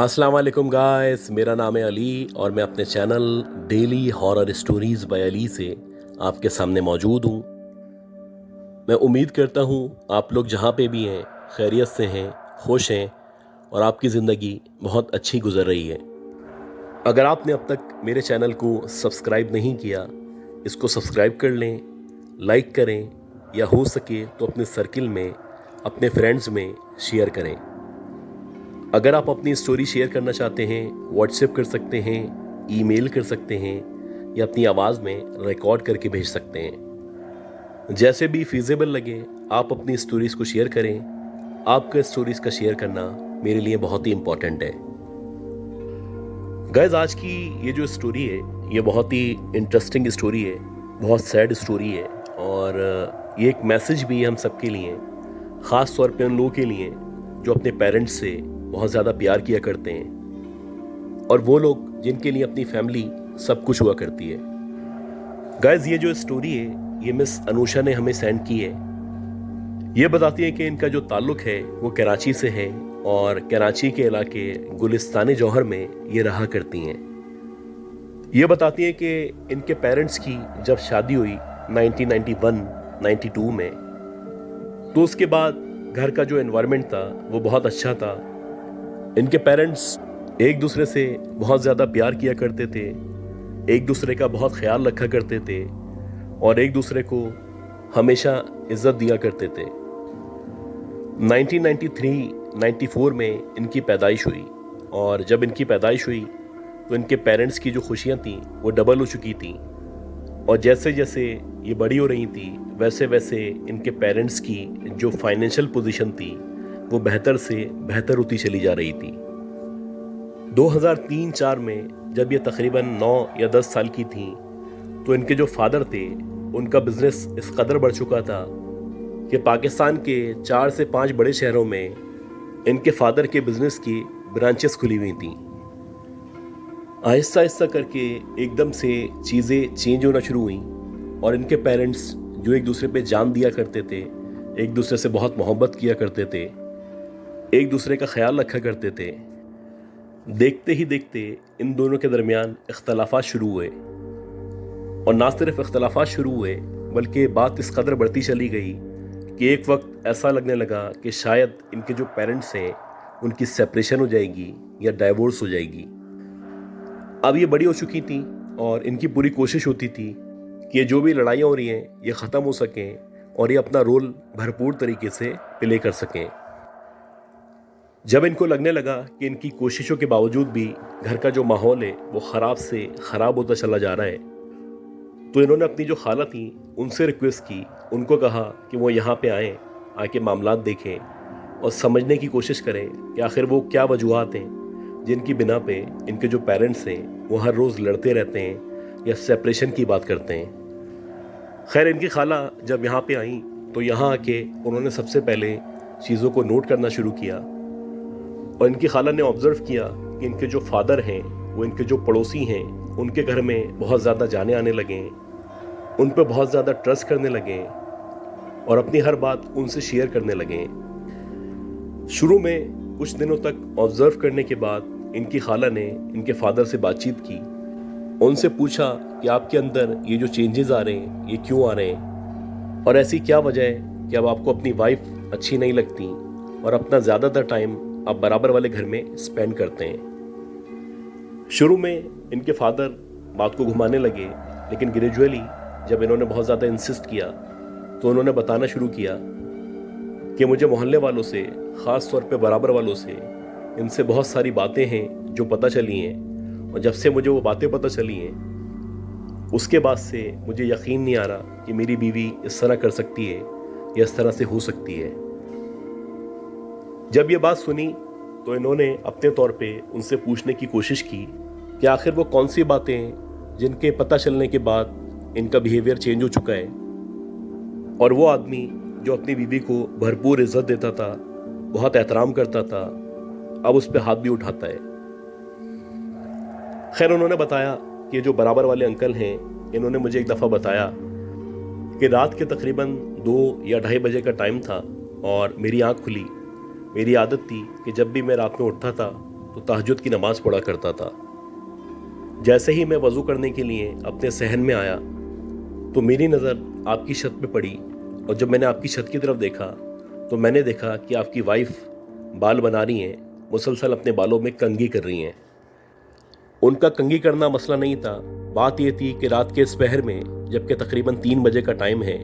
अस्सलाम वालेकुम गाइस, मेरा नाम है अली और मैं अपने channel daily horror stories by Ali से आपके सामने मौजूद हूँ। मैं उम्मीद करता हूँ आप लोग जहाँ पे भी हैं खैरियत से हैं, खुश हैं और आपकी ज़िंदगी बहुत अच्छी गुजर रही है। अगर आपने अब तक मेरे चैनल को सब्सक्राइब नहीं किया, इसको सब्सक्राइब कर लें, लाइक करें या हो सके तो अपने सर्किल में, अपने फ्रेंड्स में शेयर करें। अगर आप अपनी स्टोरी शेयर करना चाहते हैं, व्हाट्सएप कर सकते हैं, ईमेल कर सकते हैं या अपनी आवाज़ में रिकॉर्ड करके भेज सकते हैं। जैसे भी फीजेबल लगे आप अपनी स्टोरीज़ को शेयर करें। आपका स्टोरीज़ का शेयर करना मेरे लिए बहुत ही इम्पोर्टेंट है। गाइस, आज की ये जो स्टोरी है ये बहुत ही इंटरेस्टिंग स्टोरी है, बहुत सैड स्टोरी है और ये एक मैसेज भी है हम सबके लिए, ख़ास तौर पे उन लोगों के लिए जो अपने पेरेंट्स से बहुत ज़्यादा प्यार किया करते हैं और वो लोग जिनके लिए अपनी फैमिली सब कुछ हुआ करती है। गाइस, ये जो स्टोरी है ये मिस अनुषा ने हमें सेंड की है। ये बताती है कि इनका जो ताल्लुक है वो कराची से है और कराची के इलाके गुलिस्तान जौहर में ये रहा करती हैं। ये बताती हैं कि इनके पेरेंट्स की जब शादी हुई 1991-92 में, तो उसके बाद घर का जो एनवायरनमेंट था वो बहुत अच्छा था। इनके पेरेंट्स एक दूसरे से बहुत ज़्यादा प्यार किया करते थे, एक दूसरे का बहुत ख्याल रखा करते थे और एक दूसरे को हमेशा इज्जत दिया करते थे। 1993-94 में इनकी पैदाइश हुई और जब इनकी पैदाइश हुई तो इनके पेरेंट्स की जो खुशियाँ थीं वो डबल हो चुकी थीं और जैसे जैसे ये बड़ी हो रही थी वैसे वैसे इनके पेरेंट्स की जो फाइनेंशियल पोजीशन थी वो बेहतर से बेहतर होती चली जा रही थी। 2003-04 में जब ये तकरीबन 9 या 10 साल की थी तो इनके जो फादर थे उनका बिजनेस इस कदर बढ़ चुका था कि पाकिस्तान के 4 से 5 बड़े शहरों में इनके फादर के बिजनेस की ब्रांचेस खुली हुई थी। आहिस्ता आहिस्ता करके एकदम से चीज़ें चेंज होना शुरू हुई और इनके पेरेंट्स जो एक दूसरे पे जान दिया करते थे, एक दूसरे से बहुत मोहब्बत किया करते थे, एक दूसरे का ख्याल रखा करते थे, देखते ही देखते इन दोनों के दरमियान इख्तलाफात शुरू हुए और ना सिर्फ इख्तलाफात शुरू हुए बल्कि बात इस कदर बढ़ती चली गई कि एक वक्त ऐसा लगने लगा कि शायद इनके जो पेरेंट्स हैं उनकी सेपरेशन हो जाएगी या डाइवोर्स हो जाएगी। अब ये बड़ी हो चुकी थी और इनकी पूरी कोशिश होती थी कि ये जो भी लड़ाइयाँ हो रही हैं ये ख़त्म हो सकें और ये अपना रोल भरपूर तरीके से प्ले कर सकें। जब इनको लगने लगा कि इनकी कोशिशों के बावजूद भी घर का जो माहौल है वो ख़राब से ख़राब होता चला जा रहा है, तो इन्होंने अपनी जो खाला थी उनसे रिक्वेस्ट की, उनको कहा कि वो यहाँ पे आएँ, आके मामलात देखें और समझने की कोशिश करें कि आखिर वो क्या वजूहात हैं जिनकी बिना पे इनके जो पेरेंट्स हैं वो हर रोज़ लड़ते रहते हैं या सेपरेशन की बात करते हैं। खैर, इनकी खाला जब यहाँ पे आई तो यहाँ आके उन्होंने सबसे पहले चीज़ों को नोट करना शुरू किया और इनकी खाला ने ऑब्ज़र्व किया कि इनके जो फादर हैं वो इनके जो पड़ोसी हैं उनके घर में बहुत ज़्यादा जाने आने लगे, उन पर बहुत ज़्यादा ट्रस्ट करने लगे और अपनी हर बात उनसे शेयर करने लगे। शुरू में कुछ दिनों तक ऑब्ज़र्व करने के बाद इनकी खाला ने इनके फादर से बातचीत की, उनसे पूछा कि आपके अंदर ये जो चेंजेस आ रहे हैं ये क्यों आ रहे हैं और ऐसी क्या वजह है कि अब आपको अपनी वाइफ अच्छी नहीं लगती और अपना ज़्यादातर टाइम आप बराबर वाले घर में स्पेंड करते हैं। शुरू में इनके फादर बात को घुमाने लगे, लेकिन ग्रेजुअली जब इन्होंने बहुत ज़्यादा इंसिस्ट किया तो उन्होंने बताना शुरू किया कि मुझे मोहल्ले वालों से, ख़ास तौर पे बराबर वालों से, इनसे बहुत सारी बातें हैं जो पता चली हैं और जब से मुझे वो बातें पता चली हैं उसके बाद से मुझे यकीन नहीं आ रहा कि मेरी बीवी इस तरह कर सकती है या इस तरह से हो सकती है। जब ये बात सुनी तो इन्होंने अपने तौर पे उनसे पूछने की कोशिश की कि आखिर वो कौन सी बातें हैं जिनके पता चलने के बाद इनका बिहेवियर चेंज हो चुका है और वो आदमी जो अपनी बीवी को भरपूर इज्जत देता था, बहुत एहतराम करता था, अब उस पर हाथ भी उठाता है। खैर, उन्होंने बताया कि जो बराबर वाले अंकल हैं इन्होंने मुझे एक दफ़ा बताया कि रात के तकरीबन 2 या 2:30 बजे का टाइम था और मेरी आँख खुली। मेरी आदत थी कि जब भी मैं रात में उठता था तो तहज्जुद की नमाज पढ़ा करता था। जैसे ही मैं वज़ू करने के लिए अपने सहन में आया तो मेरी नज़र आपकी छत पे पड़ी, और जब मैंने आपकी छत की तरफ देखा तो मैंने देखा कि आपकी वाइफ बाल बना रही हैं, मुसलसल अपने बालों में कंघी कर रही हैं। उनका कंघी करना मसला नहीं था, बात यह थी कि रात के इस पहर में, जबकि तकरीबन 3 बजे का टाइम है,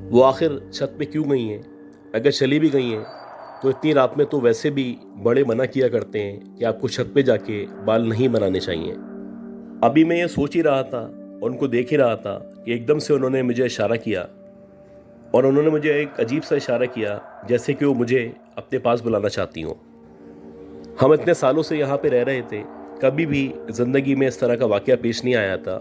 वो आखिर छत पे क्यों गई हैं। अगर चली भी गई हैं तो इतनी रात में तो वैसे भी बड़े मना किया करते हैं कि आपको छत पे जाके बाल नहीं बनाने चाहिए। अभी मैं ये सोच ही रहा था और उनको देख ही रहा था कि एकदम से उन्होंने मुझे इशारा किया, और उन्होंने मुझे एक अजीब सा इशारा किया जैसे कि वो मुझे अपने पास बुलाना चाहती हों। हम इतने सालों से यहाँ पे रह रहे थे, कभी भी ज़िंदगी में इस तरह का वाक़या पेश नहीं आया था,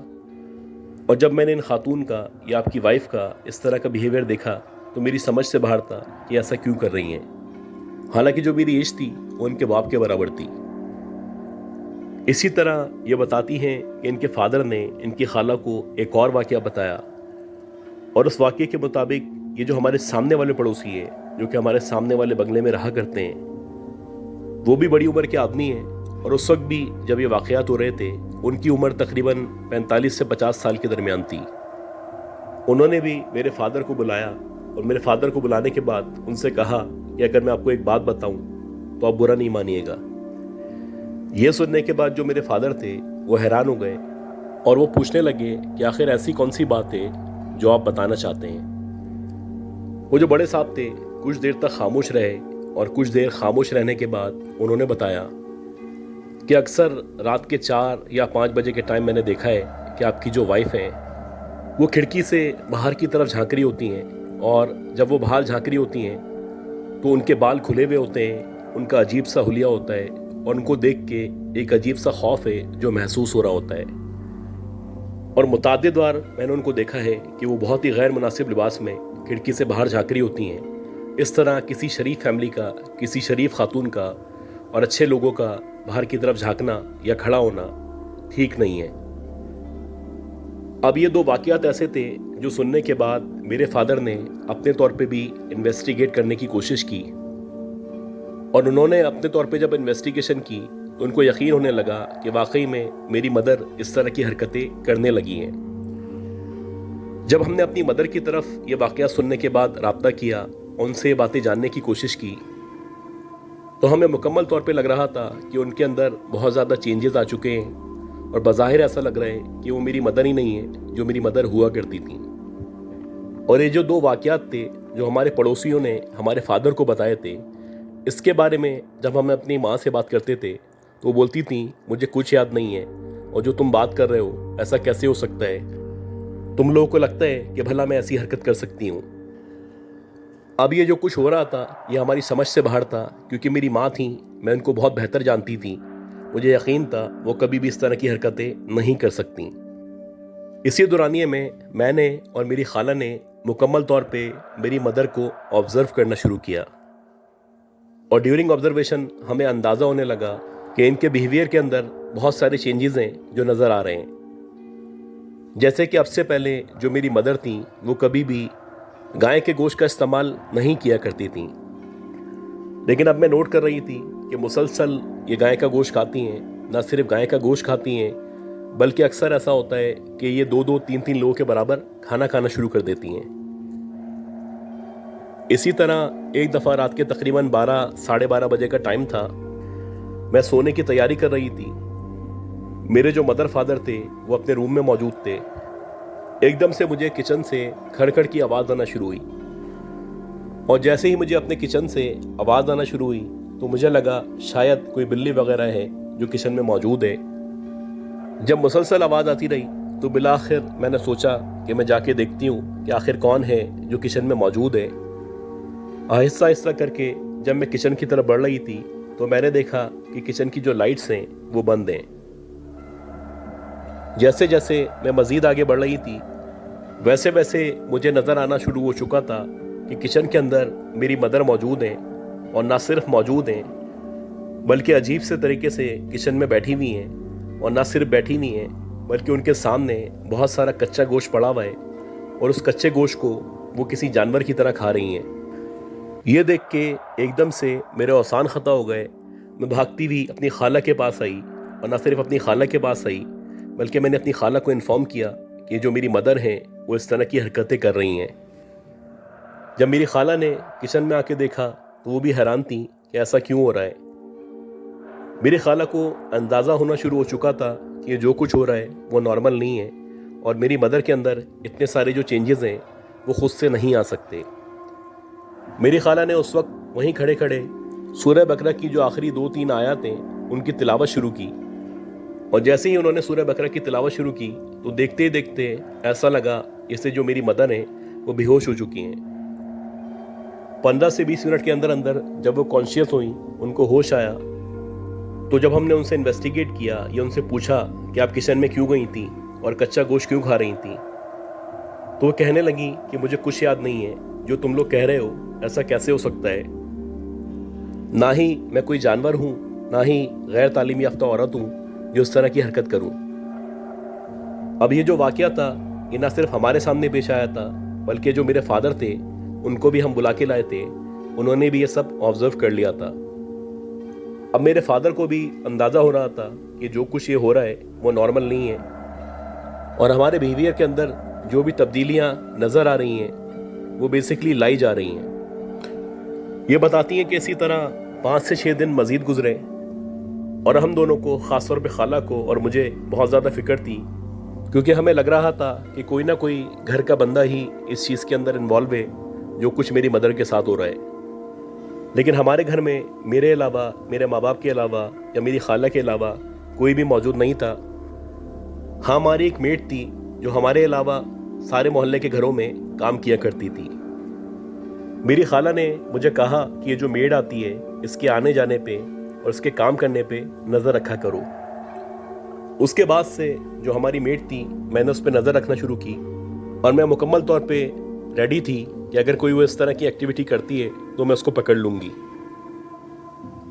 और जब मैंने इन खातून का या आपकी वाइफ का इस तरह का बिहेवियर देखा तो मेरी समझ से बाहर था कि ऐसा क्यों कर रही हैं। हालांकि जो मेरी एज थी वो इनके बाप के बराबर थी। इसी तरह ये बताती हैं कि इनके फादर ने इनकी खाला को एक और वाक़या बताया, और उस वाक़ये के मुताबिक ये जो हमारे सामने वाले पड़ोसी हैं, जो कि हमारे सामने वाले बंगले में रहा करते हैं, वो भी बड़ी उम्र के आदमी हैं, और उस वक्त भी जब ये वाक़यात हो रहे थे उनकी उम्र तकरीबन 45 से 50 साल के दरमियान थी। उन्होंने भी मेरे फादर को बुलाया, और मेरे फादर को बुलाने के बाद उनसे कहा कि अगर मैं आपको एक बात बताऊं तो आप बुरा नहीं मानिएगा। ये सुनने के बाद जो मेरे फादर थे वो हैरान हो गए, और वो पूछने लगे कि आखिर ऐसी कौन सी बात है जो आप बताना चाहते हैं। वो जो बड़े साहब थे कुछ देर तक खामोश रहे, और कुछ देर खामोश रहने के बाद उन्होंने बताया कि अक्सर रात के 4 या 5 बजे के टाइम मैंने देखा है कि आपकी जो वाइफ है वो खिड़की से बाहर की तरफ झांक रही होती हैं, और जब वो बाहर झांक रही होती हैं तो उनके बाल खुले हुए होते हैं, उनका अजीब सा हुलिया होता है, और उनको देख के एक अजीब सा खौफ है जो महसूस हो रहा होता है। और मुताद्दिद बार मैंने उनको देखा है कि वो बहुत ही गैर मुनासिब लिबास में खिड़की से बाहर झांक रही होती हैं। इस तरह किसी शरीफ फैमिली का, किसी शरीफ खातून का और अच्छे लोगों का बाहर की तरफ झांकना या खड़ा होना ठीक नहीं है। अब ये 2 वाक़यात ऐसे थे जो सुनने के बाद मेरे फादर ने अपने तौर पे भी इन्वेस्टिगेट करने की कोशिश की, और उन्होंने अपने तौर पे जब इन्वेस्टिगेशन की तो उनको यकीन होने लगा कि वाकई में मेरी मदर इस तरह की हरकतें करने लगी हैं। जब हमने अपनी मदर की तरफ ये वाक़या सुनने के बाद राब्ता किया, उनसे ये बातें जानने की कोशिश की, तो हमें मुकम्मल तौर पे लग रहा था कि उनके अंदर बहुत ज़्यादा चेंजेस आ चुके हैं, और बज़ाहिर ऐसा लग रहा है कि वो मेरी मदर ही नहीं है जो मेरी मदर हुआ करती थी। और ये जो 2 वाक़यात थे जो हमारे पड़ोसियों ने हमारे फादर को बताए थे, इसके बारे में जब हम अपनी माँ से बात करते थे तो वो बोलती थी मुझे कुछ याद नहीं है, और जो तुम बात कर रहे हो ऐसा कैसे हो सकता है, तुम लोगों को लगता है कि भला मैं ऐसी हरकत कर सकती हूँ। अब ये जो कुछ हो रहा था ये हमारी समझ से बाहर था, क्योंकि मेरी माँ थी, मैं उनको बहुत बेहतर जानती थी, मुझे यकीन था वो कभी भी इस तरह की हरकतें नहीं कर सकती। इसी दौरानिए में मैंने और मेरी खाला ने मुकम्मल तौर पे मेरी मदर को ऑब्ज़र्व करना शुरू किया, और ड्यूरिंग ऑब्जर्वेशन हमें अंदाज़ा होने लगा कि इनके बिहेवियर के अंदर बहुत सारे चेंजेस हैं जो नज़र आ रहे हैं। जैसे कि अब से पहले जो मेरी मदर थी वो कभी भी गाय के गोश्त का इस्तेमाल नहीं किया करती थी, लेकिन अब मैं नोट कर रही थी कि मुसलसल ये गाय का गोश्त खाती हैं। न सिर्फ गाय का गोश्त खाती हैं, बल्कि अक्सर ऐसा होता है कि ये 2-2, 3-3 लोगों के बराबर खाना खाना शुरू कर देती हैं। इसी तरह एक दफ़ा रात के तकरीबन 12, साढ़े 12 बजे का टाइम था, मैं सोने की तैयारी कर रही थी। मेरे जो मदर फादर थे वो अपने रूम में मौजूद थे। एकदम से मुझे किचन से खड़खड़ की आवाज़ आना शुरू हुई, और जैसे ही मुझे अपने किचन से आवाज़ आना शुरू हुई तो मुझे लगा शायद कोई बिल्ली वगैरह है जो किचन में मौजूद है। जब मुसलसल आवाज़ आती रही तो बिलाखिर मैंने सोचा कि मैं जाके देखती हूँ कि आखिर कौन है जो किचन में मौजूद है। आहिस्ता आहिस्ता करके जब मैं किचन की तरफ बढ़ रही थी तो मैंने देखा कि किचन की जो लाइट्स हैं वो बंद हैं। जैसे जैसे मैं मज़ीद आगे बढ़ रही थी वैसे वैसे मुझे नज़र आना शुरू हो चुका था कि किचन के अंदर मेरी मदर मौजूद हैं, और ना सिर्फ मौजूद हैं बल्कि अजीब से तरीके से किचन में बैठी हुई हैं, और ना सिर्फ बैठी हुई हैं बल्कि उनके सामने बहुत सारा कच्चा गोश्त पड़ा हुआ है, और उस कच्चे गोश्त को वो किसी जानवर की तरह खा रही हैं। ये देख के एकदम से मेरे औसान ख़ता हो गए। मैं भागती हुई अपनी खाला के पास आई, और ना सिर्फ अपनी खाला के पास आई बल्कि मैंने अपनी खाला को इन्फॉर्म किया कि जो मेरी मदर हैं वो इस तरह की हरकतें कर रही हैं। जब मेरी खाला ने किचन में आके देखा तो वो भी हैरान थी कि ऐसा क्यों हो रहा है। मेरी खाला को अंदाज़ा होना शुरू हो चुका था कि जो कुछ हो रहा है वो नॉर्मल नहीं है, और मेरी मदर के अंदर इतने सारे जो चेंजेस हैं वो खुद से नहीं आ सकते। मेरी खाला ने उस वक्त वहीं खड़े खड़े सूरह बकरा की जो आखिरी 2-3 आयत हैं उनकी तिलावत शुरू की, और जैसे ही उन्होंने सूरह बकरा की तिलावत शुरू की तो देखते ही देखते ऐसा लगा जैसे जो मेरी मदर हैं वो बेहोश हो चुकी हैं। 15 से 20 मिनट के अंदर अंदर जब वो कॉन्शियस हुई, उनको होश आया, तो जब हमने उनसे इन्वेस्टिगेट किया या उनसे पूछा कि आप किचन में क्यों गई थी और कच्चा गोश्त क्यों खा रही थी, तो वो कहने लगी कि मुझे कुछ याद नहीं है, जो तुम लोग कह रहे हो ऐसा कैसे हो सकता है। ना ही मैं कोई जानवर हूँ, ना ही गैर तालीम याफ्ता औरत हूँ जो इस तरह की हरकत करूँ। अब ये जो वाकया था ये ना सिर्फ हमारे सामने पेश आया था बल्कि जो मेरे फादर थे उनको भी हम बुला के लाए थे, उन्होंने भी ये सब ऑब्जर्व कर लिया था। अब मेरे फादर को भी अंदाज़ा हो रहा था कि जो कुछ ये हो रहा है वो नॉर्मल नहीं है, और हमारे बिहेवियर के अंदर जो भी तब्दीलियाँ नज़र आ रही हैं वो बेसिकली लाई जा रही हैं। ये बताती हैं कि इसी तरह 5 से 6 दिन मज़ीद गुजरे, और हम दोनों को, ख़ास तौर पे खाला को और मुझे बहुत ज़्यादा फ़िक्र थी, क्योंकि हमें लग रहा था कि कोई ना कोई घर का बंदा ही इस चीज़ के अंदर इन्वॉल्व है जो कुछ मेरी मदर के साथ हो रहा है। लेकिन हमारे घर में मेरे अलावा, मेरे माँ बाप के अलावा या मेरी खाला के अलावा कोई भी मौजूद नहीं था। हाँ, हमारी एक मेड थी जो हमारे अलावा सारे मोहल्ले के घरों में काम किया करती थी। मेरी खाला ने मुझे कहा कि ये जो मेड आती है इसके आने जाने पे और इसके काम करने पे नज़र रखा करो। उसके बाद से जो हमारी मेड थी मैंने उस पर नज़र रखना शुरू की, और मैं मुकम्मल तौर पे रेडी थी कि अगर कोई वो इस तरह की एक्टिविटी करती है तो मैं उसको पकड़ लूँगी।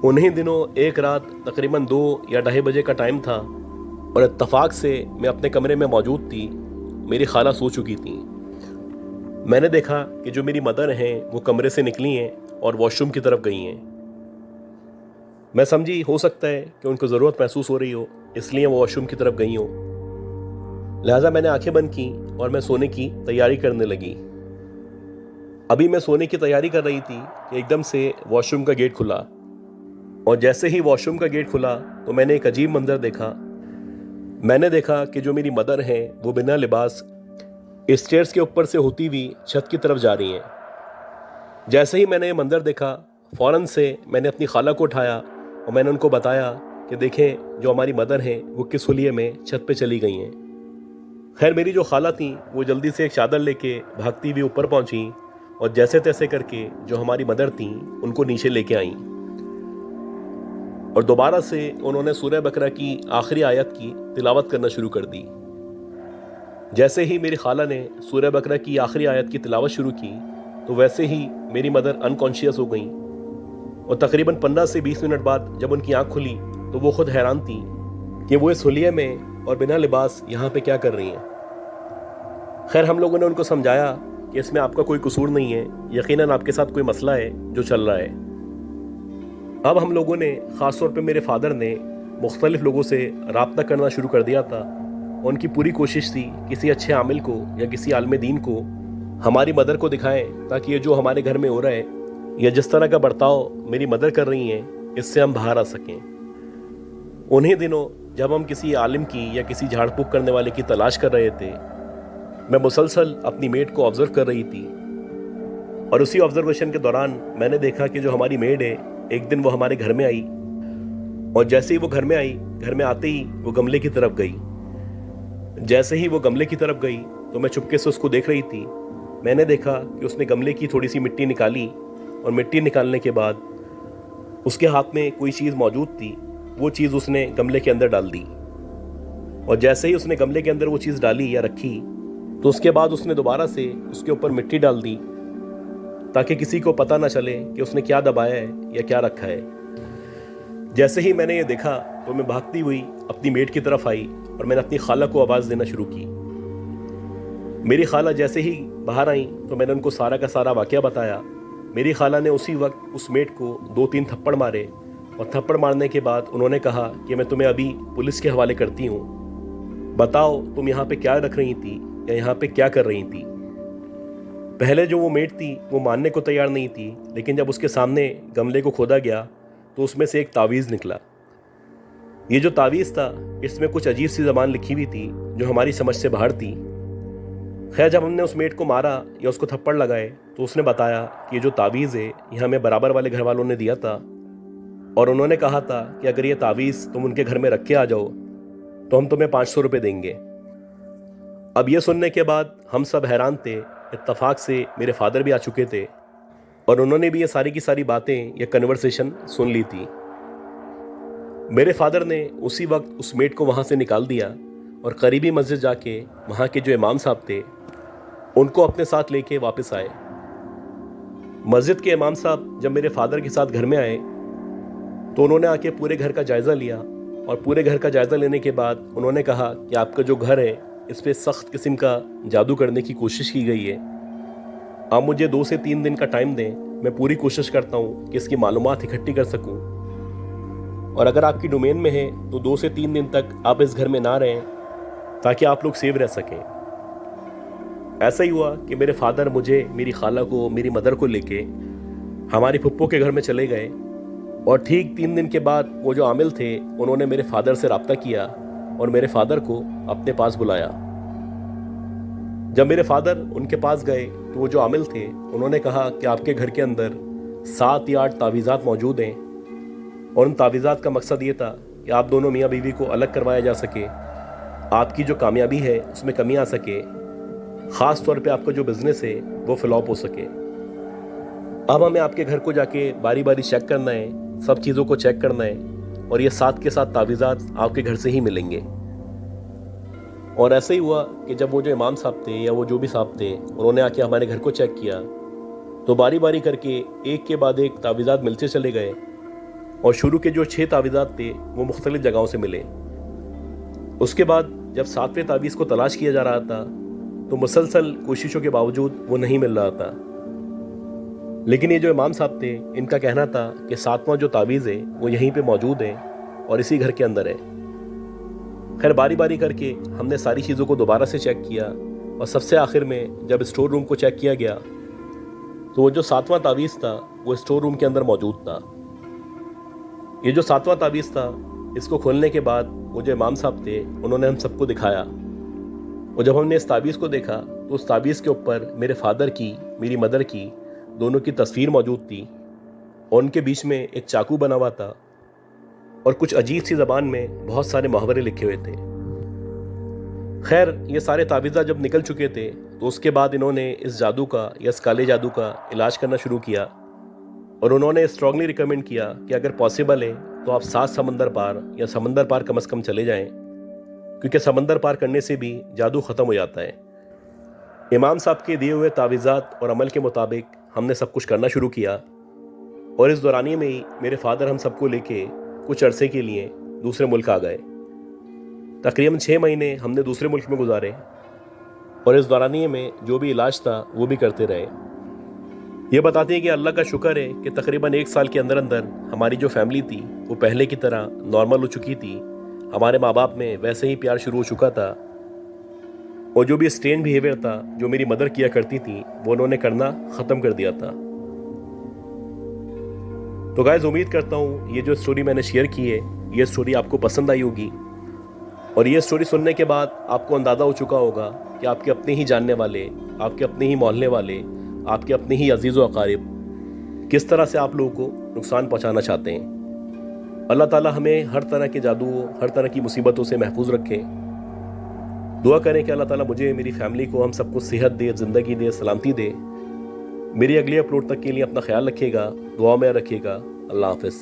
उन्हीं दिनों एक रात तकरीबन 2 या 2:30 बजे का टाइम था, और इत्तफाक से मैं अपने कमरे में मौजूद थी। मेरी खाला सो चुकी थी। मैंने देखा कि जो मेरी मदर हैं वो कमरे से निकली हैं और वॉशरूम की तरफ गई हैं। मैं समझी हो सकता है कि उनको ज़रूरत महसूस हो रही हो, इसलिए वो वॉशरूम की तरफ गई हो। लिहाजा मैंने आंखें बंद की और मैं सोने की तैयारी करने लगी। अभी मैं सोने की तैयारी कर रही थी कि एकदम से वॉशरूम का गेट खुला, और जैसे ही वॉशरूम का गेट खुला तो मैंने एक अजीब मंजर देखा। मैंने देखा कि जो मेरी मदर हैं वो बिना लिबास स्टेयर्स के ऊपर से होती हुई छत की तरफ जा रही हैं। जैसे ही मैंने ये मंजर देखा, फ़ौरन से मैंने अपनी खाला को उठाया और मैंने उनको बताया कि देखें जो हमारी मदर हैं वो किस हुलिये में छत पे चली गई हैं। खैर, मेरी जो खाला थी वो जल्दी से एक चादर लेके भागती हुई ऊपर पहुंची, और जैसे तैसे करके जो हमारी मदर थी उनको नीचे लेके आईं, और दोबारा से उन्होंने सूरह बकरा की आखिरी आयत की तिलावत करना शुरू कर दी। जैसे ही मेरी खाला ने सूरह बकरा की आखिरी आयत की तिलावत शुरू की तो वैसे ही मेरी मदर अनकॉन्शियस हो गई, और तकरीबन 15 से 20 मिनट बाद जब उनकी आंख खुली तो वो खुद हैरान थी कि वो इस हुलिये में और बिना लिबास यहाँ पे क्या कर रही हैं। खैर, हम लोगों ने उनको समझाया कि इसमें आपका कोई कसूर नहीं है, यकीनन आपके साथ कोई मसला है जो चल रहा है। अब हम लोगों ने, ख़ास तौर पे मेरे फादर ने, मुख्तलिफ लोगों से रब्ता करना शुरू कर दिया था। उनकी पूरी कोशिश थी किसी अच्छे आमिल को या किसी आलिम दीन को हमारी मदर को दिखाएं, ताकि ये जो हमारे घर में हो रहा है या जिस तरह का बर्ताव मेरी मदर कर रही हैं इससे हम बाहर आ सकें। उन्हीं दिनों जब हम किसी आलिम की या किसी झाड़ फूक करने वाले की तलाश कर रहे थे, मैं मुसलसल अपनी मेड को ऑब्जर्व कर रही थी, और उसी ऑब्जर्वेशन के दौरान मैंने देखा कि जो हमारी मेड है एक दिन वो हमारे घर में आई, और जैसे ही वो घर में आई, घर में आते ही वो गमले की तरफ गई। जैसे ही वो गमले की तरफ गई तो मैं चुपके से उसको देख रही थी। मैंने देखा कि उसने गमले की थोड़ी सी मिट्टी निकाली, और मिट्टी निकालने के बाद उसके हाथ में कोई चीज़ मौजूद थी, वो चीज़ उसने गमले के अंदर डाल दी। और जैसे ही उसने गमले के अंदर वो चीज़ डाली या रखी तो उसके बाद उसने दोबारा से उसके ऊपर मिट्टी डाल दी, ताकि किसी को पता ना चले कि उसने क्या दबाया है या क्या रखा है। जैसे ही मैंने ये देखा तो मैं भागती हुई अपनी मेड की तरफ आई और मैंने अपनी खाला को आवाज़ देना शुरू की। मेरी खाला जैसे ही बाहर आई तो मैंने उनको सारा का सारा वाकया बताया। मेरी खाला ने उसी वक्त उस मेड को 2-3 थप्पड़ मारे और थप्पड़ मारने के बाद उन्होंने कहा कि मैं तुम्हें अभी पुलिस के हवाले करती हूँ, बताओ तुम यहाँ पे क्या रख रही थी या यहाँ पे क्या कर रही थी। पहले जो वो मेड थी वो मानने को तैयार नहीं थी, लेकिन जब उसके सामने गमले को खोदा गया तो उसमें से एक तावीज़ निकला। ये जो तावीज़ था इसमें कुछ अजीब सी ज़बान लिखी हुई थी जो हमारी समझ से बाहर थी। खैर, जब हमने उस मेड को मारा या उसको थप्पड़ लगाए तो उसने बताया कि ये जो तावीज़ है ये हमें बराबर वाले घर वालों ने दिया था और उन्होंने कहा था कि अगर ये तावीज़ तुम उनके घर में रख के आ जाओ तो हम तुम्हें 500 रुपये देंगे। अब ये सुनने के बाद हम सब हैरान थे। इत्तफाक से मेरे फादर भी आ चुके थे और उन्होंने भी ये सारी की सारी बातें या कन्वर्सेशन सुन ली थी। मेरे फादर ने उसी वक्त उस मेड को वहाँ से निकाल दिया और करीबी मस्जिद जाके वहाँ के जो इमाम साहब थे उनको अपने साथ लेके वापस आए। मस्जिद के इमाम साहब जब मेरे फादर के साथ घर में आए तो उन्होंने आके पूरे घर का जायज़ा लिया और पूरे घर का जायज़ा लेने के बाद उन्होंने कहा कि आपका जो घर है इस पर सख्त किस्म का जादू करने की कोशिश की गई है। आप मुझे 2 से 3 दिन का टाइम दें, मैं पूरी कोशिश करता हूँ कि इसकी मालूमात इकट्ठी कर सकूँ और अगर आपकी डोमेन में है तो 2 से 3 दिन तक आप इस घर में ना रहें ताकि आप लोग सेव रह सकें। ऐसा ही हुआ कि मेरे फादर मुझे, मेरी खाला को, मेरी मदर को लेके हमारी फुप्पो के घर में चले गए और ठीक 3 दिन के बाद वो जो आमिल थे उन्होंने मेरे फादर से रब्ता किया और मेरे फादर को अपने पास बुलाया। जब मेरे फादर उनके पास गए तो वो जो आमिल थे उन्होंने कहा कि आपके घर के अंदर 7 या 8 तावीज़ात मौजूद हैं और उन तावीज़ात का मकसद ये था कि आप दोनों मियाँ बीवी को अलग करवाया जा सके, आपकी जो कामयाबी है उसमें कमी आ सके, ख़ास तौर पे आपका जो बिज़नेस है वो फ्लॉप हो सके। अब हमें आपके घर को जाके बारी बारी चेक करना है, सब चीज़ों को चेक करना है और ये 7 के 7 तावीज़ात आपके घर से ही मिलेंगे। और ऐसे ही हुआ कि जब वो जो इमाम साहब थे या वो जो भी साहब थे उन्होंने आके हमारे घर को चेक किया तो बारी बारी करके एक के बाद एक तावीज़ात मिलते चले गए और शुरू के जो 6 तावीज़ात थे वो मुख्तलिफ जगहों से मिले। उसके बाद जब 7वें तावीज़ को तलाश किया जा रहा था तो मुसलसल कोशिशों के बावजूद वो नहीं मिल रहा था, लेकिन ये जो इमाम साहब थे इनका कहना था कि 7वां जो तावीज़ है वो यहीं पे मौजूद है और इसी घर के अंदर है। खैर, बारी बारी करके हमने सारी चीज़ों को दोबारा से चेक किया और सबसे आखिर में जब स्टोर रूम को चेक किया गया तो वो जो 7वां तावीज़ था वो स्टोर रूम के अंदर मौजूद था। ये जो 7वां तावीज़ था इसको खोलने के बाद वो जो इमाम साहब थे उन्होंने हम सबको दिखाया और जब हमने इस तावीज़ को देखा तो उस तावीज़ के ऊपर मेरे फादर की, मेरी मदर की, दोनों की तस्वीर मौजूद थी और उनके बीच में एक चाकू बना हुआ था और कुछ अजीब सी ज़बान में बहुत सारे मुहावरे लिखे हुए थे। खैर, ये सारे तावीज़ा जब निकल चुके थे तो उसके बाद इन्होंने इस जादू का या इस काले जादू का इलाज करना शुरू किया और उन्होंने स्ट्रांगली रिकमेंड किया कि अगर पॉसिबल है तो आप 7 समंदर पार या समंदर पार कम से कम चले जाएं, क्योंकि समंदर पार करने से भी जादू ख़त्म हो जाता है। इमाम साहब के दिए हुए तावीज़ात और अमल के मुताबिक हमने सब कुछ करना शुरू किया और इस दौरानिए में ही मेरे फादर हम सबको लेके कुछ अरसे के लिए दूसरे मुल्क आ गए। तकरीबन 6 महीने हमने दूसरे मुल्क में गुजारे और इस दौरानिए में जो भी इलाज था वो भी करते रहे। ये बताते हैं कि अल्लाह का शुक्र है कि तकरीबन 1 साल के अंदर अंदर हमारी जो फैमिली थी वो पहले की तरह नॉर्मल हो चुकी थी। हमारे माँ बाप में वैसे ही प्यार शुरू हो चुका था और जो भी स्ट्रेंज बिहेवियर था जो मेरी मदर किया करती थी वो उन्होंने करना ख़त्म कर दिया था। तो गाइस, उम्मीद करता हूँ ये जो स्टोरी मैंने शेयर की है ये स्टोरी आपको पसंद आई होगी और ये स्टोरी सुनने के बाद आपको अंदाज़ा हो चुका होगा कि आपके अपने ही जानने वाले, आपके अपने ही मोहल्ले वाले, आपके अपने ही अजीज़ व अकारिब किस तरह से आप लोगों को नुकसान पहुँचाना चाहते हैं। अल्लाह ताला हमें हर तरह के जादू, हर तरह की मुसीबतों से महफूज रखे। दुआ करें कि अल्लाह ताला मुझे, मेरी फैमिली को, हम सबको सेहत दे, ज़िंदगी दे, सलामती दे। मेरी अगली अपलोड तक के लिए अपना ख्याल रखिएगा, दुआ में रखिएगा। अल्लाह हाफ़िज़।